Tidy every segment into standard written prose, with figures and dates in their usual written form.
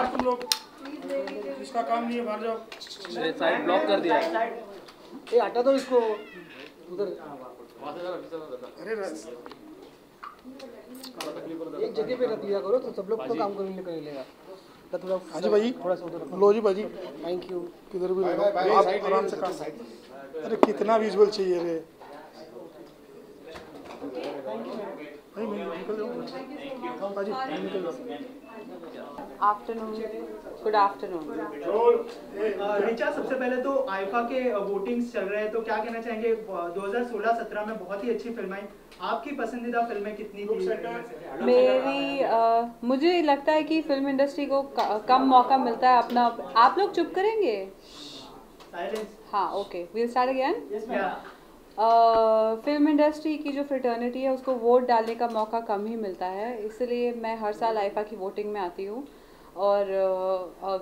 तुम लोग इसका काम नहीं है, बाहर जाओ। साइड ब्लॉक कर दिया। ये हटा दो इसको उधर। अरे एक जगह पे रख दिया करो तो सब लोग को काम करने को मिलेगा। थोड़ा हाँ जी भाई, थोड़ा सा उधर लो जी भाई, थैंक यू। किधर भी ले लो आप आराम से काम। अरे कितना विजुअल चाहिए रे भाई, मैं निकल जाऊँ भाजी, निकल जाओ। Afternoon, good afternoon. रिचा, सबसे पहले तो आईफा के वोटिंग्स चल रहे हैं, तो क्या कहना चाहेंगे? 2016-17 में बहुत ही अच्छी फिल्म आई, आपकी पसंदीदा फिल्में कितनी थी? मुझे लगता है कि फिल्म इंडस्ट्री को कम मौका मिलता है अपना। आप लोग चुप करेंगे? साइलेंस। हाँ, okay, we'll start again. Film industry की जो फ्रेटर्निटी है उसको वोट डालने का मौका कम ही मिलता है, इसलिए मैं हर साल आईफा की वोटिंग में आती हूँ और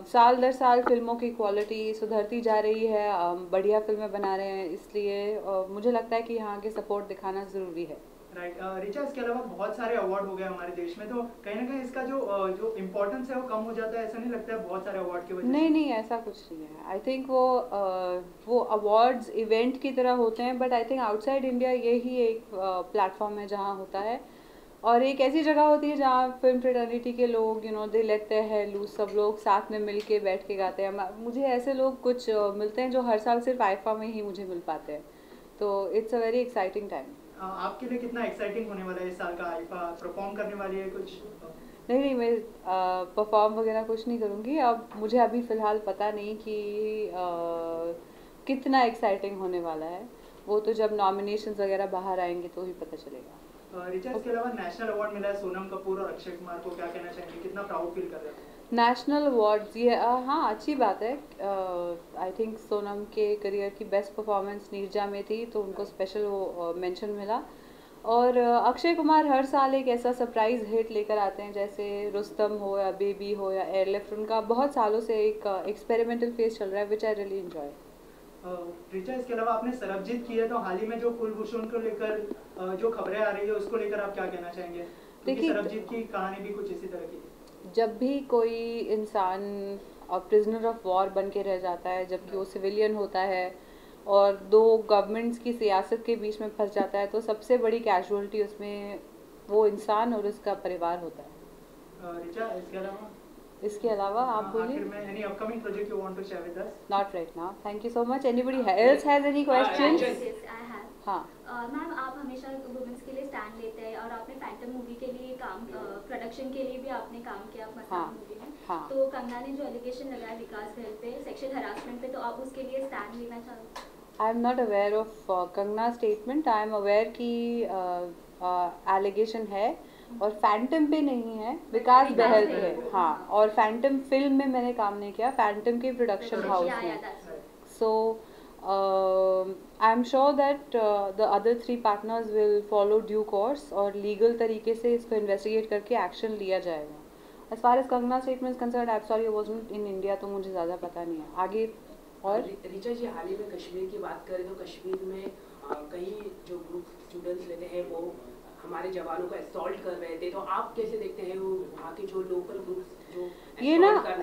साल दर साल फिल्मों की क्वालिटी सुधरती जा रही है, बढ़िया फिल्में बना रहे हैं, इसलिए मुझे लगता है कि यहाँ के सपोर्ट दिखाना ज़रूरी है। राइट। रिचा, इसके अलावा बहुत सारे अवार्ड हो गए हमारे देश में, तो कहीं ना कहीं इसका जो इम्पोर्टेंस है वो कम हो जाता है, ऐसा नहीं लगता है बहुत सारे अवार्ड की वजह से? नहीं, ऐसा कुछ नहीं है। आई थिंक वो अवार्ड्स इवेंट की तरह होते हैं, but I think outside India यही एक प्लेटफॉर्म है जहाँ होता है, और एक ऐसी जगह होती है जहाँ फिल्म फ्रेटर्निटी के लोग दे लेते हैं लूज, सब लोग साथ में मिल के बैठ के गाते हैं। मुझे ऐसे लोग कुछ मिलते हैं जो हर साल सिर्फ आईफा में ही मुझे मिल पाते हैं, तो it's a very exciting time. आपके लिए कितना एक्साइटिंग होने वाला है इस साल का? आईफा परफॉर्म करने वाली है कुछ? नहीं, मैं परफॉर्म वगैरह कुछ नहीं करूँगी। अब मुझे अभी फ़िलहाल पता नहीं कि कितना एक्साइटिंग होने वाला है, वो तो जब नॉमिनेशंस वगैरह बाहर आएंगे तो ही पता चलेगा। रिचा, इसके अलावा नेशनल अवार्ड मिला है सोनम कपूर और अक्षय कुमार को, क्या कहना चाहेंगे? कितना प्राउड फील कर रहे हैं? नेशनल अवार्ड्स, ये हाँ अच्छी बात है। आई थिंक सोनम के करियर की बेस्ट परफॉर्मेंस नीरजा में थी, तो उनको स्पेशल वो मेंशन मिला। और अक्षय कुमार हर साल एक ऐसा सरप्राइज़ हिट लेकर आते हैं, जैसे रुस्तम हो या बेबी हो या एयरलिफ्ट, उनका बहुत सालों से एक एक्सपेरिमेंटल फेज चल रहा है, विच आई रियली एंजॉय। रिचा, इसके अलावा आपने सरबजीत की है, तो हाल ही में जो कुलभूषण को लेकर जो खबरें आ रही है उसको लेकर आप क्या कहना चाहेंगे? देखिए, सरबजीत की कहानी भी कुछ इसी तरह की थी। जब भी कोई इंसान प्रिजनर ऑफ वॉर बन के रह जाता है, जबकि वो सिविलियन होता है और दो गवर्नमेंट्स की सियासत के बीच में फंस जाता है, तो सबसे बड़ी कैजुअलिटी उसमें वो इंसान और उसका परिवार होता है। रिचा, इसके अलावा आप बोलिए। Any upcoming project you want to share with us? Not right now. Thank you so much. Anybody else has any questions? Yes, I have. हाँ। मैम, आप हमेशा वुमेन्स के लिए स्टैंड लेते हैं और आपने फैंटम मूवी के लिए काम, प्रोडक्शन के लिए भी आपने काम किया मसान मूवी में। हाँ। तो कंगना ने जो एलिगेशन लगाया विकास बहल पे सेक्सुअल हरासमेंट पे, तो आप उसके लिए स्टैंड लेना चाहते हैं? I am not aware of Kangana statement. I am aware कि एलिगेशन है और फैंटम पे नहीं है, विकास बहल पे है। हाँ, और फैंटम फिल्म में मैंने काम नहीं किया, फैंटम के प्रोडक्शन हाउस में। So I am sure that the other 3 partners will follow due course और लीगल तरीके से इसको इन्वेस्टिगेट करके एक्शन लिया जाएगा। As far as Kangana statement concern, I am sorry, I wasn't in India, तो मुझे ज़्यादा पता नहीं है। आगे और रिचा जी, हाल ही में कश्मीर की बात करें तो कश्मीर में कई जो ग्रुप स्टूडेंट्स लेते हैं वो हमारे जवानों को असॉल्ट कर रहे थे, तो आप कैसे देखते हैं वो वहाँ के जो लोकल ग्रुप्स जो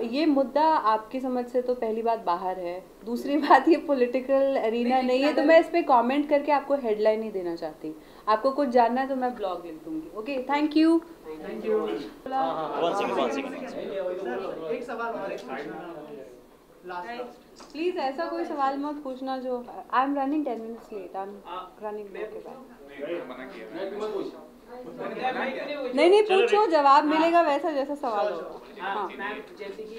ये मुद्दा आपकी समझ से तो पहली बात बाहर है, दूसरी बात ये पॉलिटिकल एरिना नहीं है, तो मैं इस पे कमेंट करके आपको हेडलाइन नहीं देना चाहती। आपको कुछ जानना है तो मैं ब्लॉग लिख दूंगी। Okay, thank you. एक सवाल और प्लीज ऐसा कोई सवाल मत पूछना जो I am running 10 minutes late, I am running के बाद। नहीं पूछो, जवाब मिलेगा वैसा जैसा सवाल हो। हाँ, जैसे कि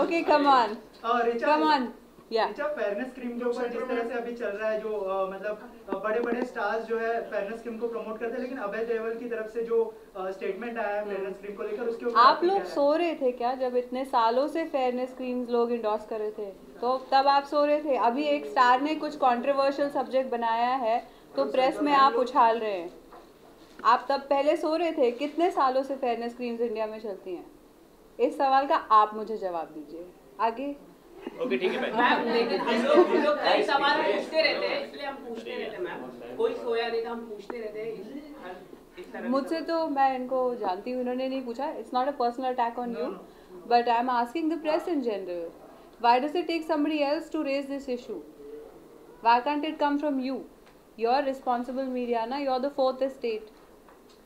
ओके, कम ऑन या फेयरनेस क्रीम के ऊपर जिस तरह से अभी चल रहा है, जो मतलब बड़े स्टार्स जो है फेयरनेस क्रीम को प्रमोट करते हैं, लेकिन अभय देओल की तरफ से जो स्टेटमेंट आया है फेयरनेस क्रीम को लेकर, उसके ऊपर आप लोग सो रहे थे क्या जब इतने सालों से फेयरनेस क्रीम्स लोग इंडोर्स कर रहे थे? तो तब आप सो रहे थे। अभी एक स्टार ने कुछ कंट्रोवर्शियल सब्जेक्ट बनाया है तो प्रेस में आप उछाल रहे हैं। आप तब पहले सो रहे थे। कितने सालों से फेयरनेस क्रीम्स इंडिया में चलती हैं? इस सवाल का आप मुझे जवाब दीजिए। आगे ओके ठीक है मैम लेकिन हम लोग कई सवाल पूछते रहते हैं, इसलिए हम पूछते रहते हैं मैम। कोई सोया नहीं था, हम पूछते रहते हैं इस तरह मुझसे तो मैं इनको जानती हूँ, इन्होंने नहीं पूछा. It's not a personal attack on you, but I am asking the press in general. Why does it take somebody else to raise this issue? Why can't it come from you? You're responsible media, na? You're the fourth estate.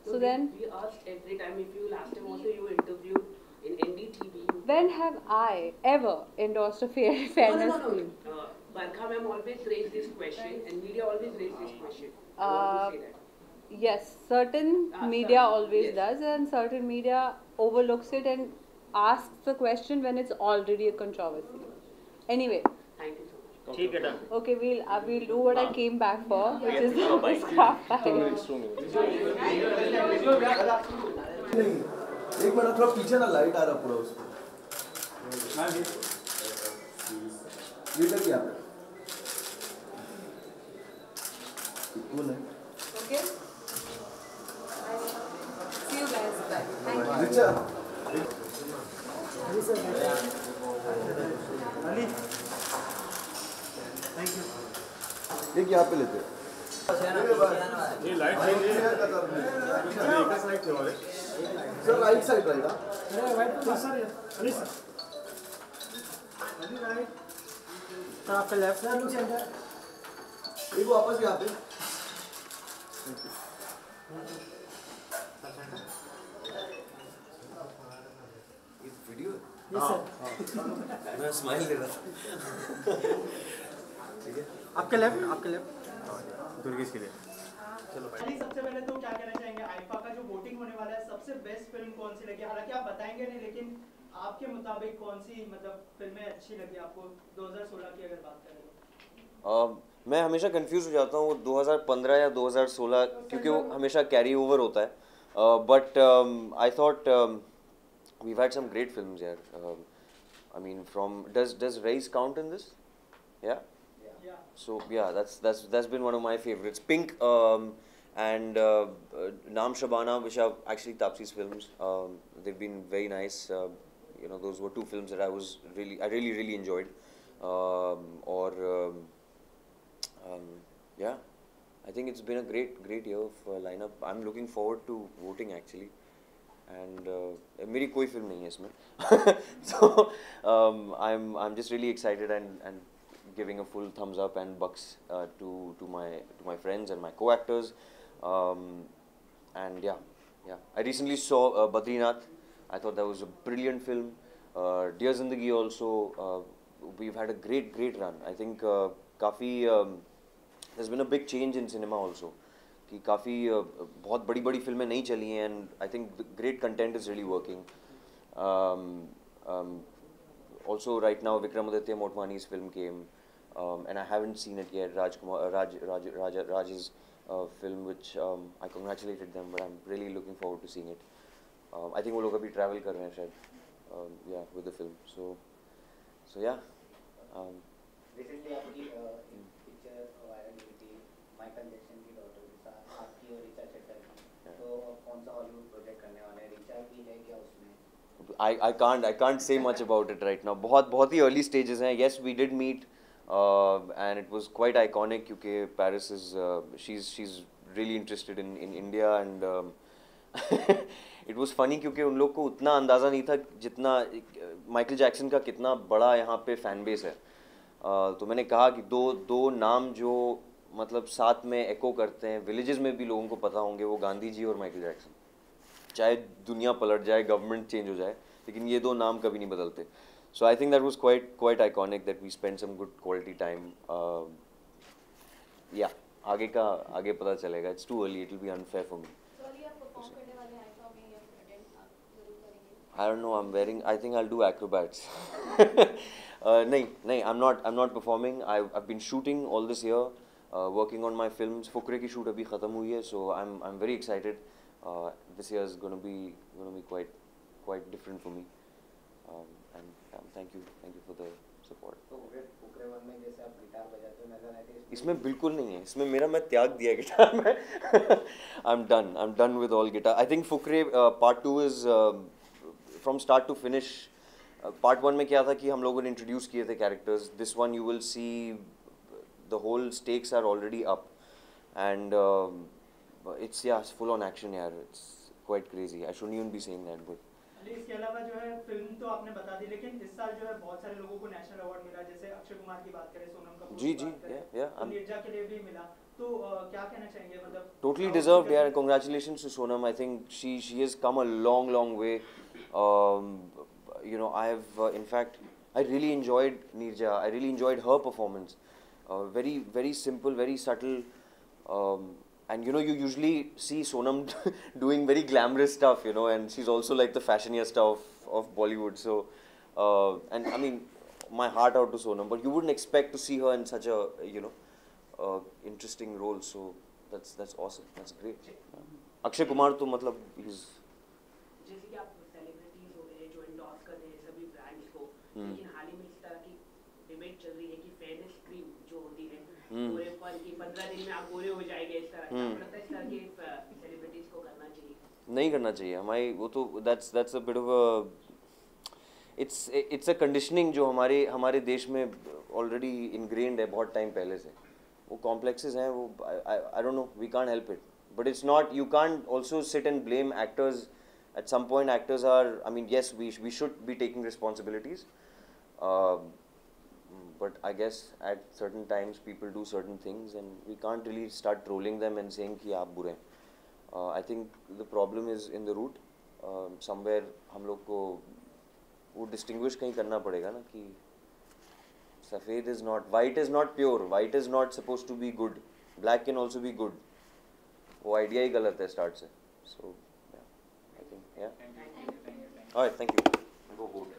So then, we asked every time. If you last time also you interviewed in NDTV. when have I ever endorsed a fairness scheme? Barkha ma'am always raise this question, and media always raise this question. I want to say that. Yes, certain media always yes. does, and certain media overlooks it and asks the question when it's already a controversy. Anyway, Thank you so much. ठीक है done okay, we'll do what I came back for, which is this craft time. एक minute थोड़ा पीछे ना, light आ रहा पूरा उसमें. ये क्या किया आपने? कौन है? Okay. See you guys. Bye. Thank you. Richa. एक यहाँ पे लेते हैं. ये लाइट चाहिए एक साइड थे वाले सर राइट साइड रहेगा. सर अली सर आपका लेफ्ट एक वापस यहाँ पे. वीडियो मैं स्माइल दे रहा था. आपके लेफ्ट दुर्गेश के लिए. अली सबसे पहले तो क्या कहना चाहेंगे, आईफा का जो वोटिंग होने वाला है सबसे बेस्ट फिल्म कौन सी लगी? हालांकि आप बताएंगे नहीं, लेकिन आपके मुताबिक कौन सी मतलब फिल्में अच्छी लगी आपको 2016 की अगर बात करें तो? मैं हमेशा कंफ्यूज हो जाता हूँ 2015 या 2016 क्योंकि वो हमेशा कैरी ओवर होता है. But I thought we've had some great films here. I mean, does Race count in this? Yeah. So yeah, that's been one of my favorites. Pink and Naam Shabana, which are actually Taapsee's films. They've been very nice. Those were two films that I really enjoyed. Yeah, I think it's been a great year of lineup. I'm looking forward to voting actually. And मेरी कोई film नहीं है इसमें. So I'm just really excited and giving a full thumbs up and bucks to my friends and my co-actors. And yeah, I recently saw Badrinath. I thought that was a brilliant film. Dear Zindagi also. We've had a great run. I think काफ़ी there's been a big change in cinema also. कि काफ़ी बहुत बड़ी फिल्में नहीं चली हैं and I think great content is really working. Also right now Vikramaditya Motwani's film came and I haven't seen it yet. Raj's film, which I congratulated them, but I'm really looking forward to seeing it. I think वो लोग अभी travel कर रहे हैं शायद yeah with the film. So yeah. Recently आपकी picture viral हुई थी माइकल जैक्सन की डॉटर के साथ, आपकी और ऋचा चड्ढा की. तो कौन सा हॉलीवुड प्रोजेक्ट करने वाले हैं? ऋचा भी है क्या उसमें? I can't say much about it right now. बहुत ही early stages हैं. Yes, we did meet and it was quite iconic क्योंकि Paris is she's really interested in India and it was funny क्योंकि उन लोग को उतना अंदाज़ा नहीं था जितना माइकल जैक्सन का कितना बड़ा यहाँ पे फैन बेस है. तो मैंने कहा कि दो नाम जो मतलब साथ में एको करते हैं, विलेजेस में भी लोगों को पता होंगे, वो गांधी जी और माइकल जैक्सन. चाहे दुनिया पलट जाए, गवर्नमेंट चेंज हो जाए, लेकिन ये दो नाम कभी नहीं बदलते. So I think that was quite iconic that we spend some good quality time. या आगे पता चलेगा. It's too early, it will be unfair for me. I don't know. I think I'll do acrobats. नहीं, I'm not performing. I've been shooting all this year, working on my films. Fukrey की shoot अभी ख़त्म हुई है, so I'm very excited. This year is going to be quite different for me. And thank you for the support. तो Fukrey one में जैसे आप guitar बजाते हो नजर आते हैं, इसमें बिल्कुल नहीं है. इसमें मैं त्याग दिया गिटार में. I'm done with all guitar. I think Fukrey part 2 is from start to finish part 1 में क्या था कि हम लोगों ने इंट्रोड्यूस किए थे characters. This one you will see the whole stakes are already up and it's full on action यार. It's quite crazy. I shouldn't even be saying that but इसके अलावा जो है फिल्म तो आपने बता दी, लेकिन इस साल जो है बहुत सारे लोगों को नेशनल अवार्ड मिला. जैसे अक्षय कुमार की बात करें, सोनम कपूर जी की बात करें, तो नीरजा के लिए भी मिला. तो क्या कहना चाहेंगे, मतलब totally deserved यार. Congratulations to Sonam. I think she has come a long way. You know, I have in fact I really enjoyed Neerja. I really enjoyed her performance. Very simple, very subtle. And you know, you usually see Sonam doing very glamorous stuff, you know, and she's also like the fashionista of Bollywood. So, and I mean, my heart out to Sonam. But you wouldn't expect to see her in such a, you know, interesting role. So that's awesome. That's great. Akshay Kumar to matlab he's. जैसे कि आप celebrities हो गए जो endorse कर रहे हैं सभी ब्रांड्स को, लेकिन हाल ही में इस तरह की डिबेट चल रही है कि फेयरनेस क्रीम जो होती है गोरेपन की 15 दिन में आप गोरे हो जाएंगे, इस तरह का लगता है इस तरह के सेलिब्रिटीज को करना चाहिए? नहीं करना चाहिए. हमारी वो तो that's a bit of a it's a conditioning जो हमारे देश में already ingrained है बहुत टाइम पहले से. वो complexes हैं, वो I don't know, we can't help it. But it's not, you can't also sit and blame actors. At some point actors are, I mean, yes, we should be taking responsibilities. But I guess at certain times people do certain things and we can't really start trolling them and saying कि आप बुरे हैं. I think the problem is in the root. Somewhere हम लोग को वो distinguish कहीं करना पड़ेगा ना कि सफ़ेद is not, white is not pure, white is not supposed to be good, black can also be good. वो आइडिया ही गलत है स्टार्ट से. So yeah, I think yeah. All right, thank you. Go vote.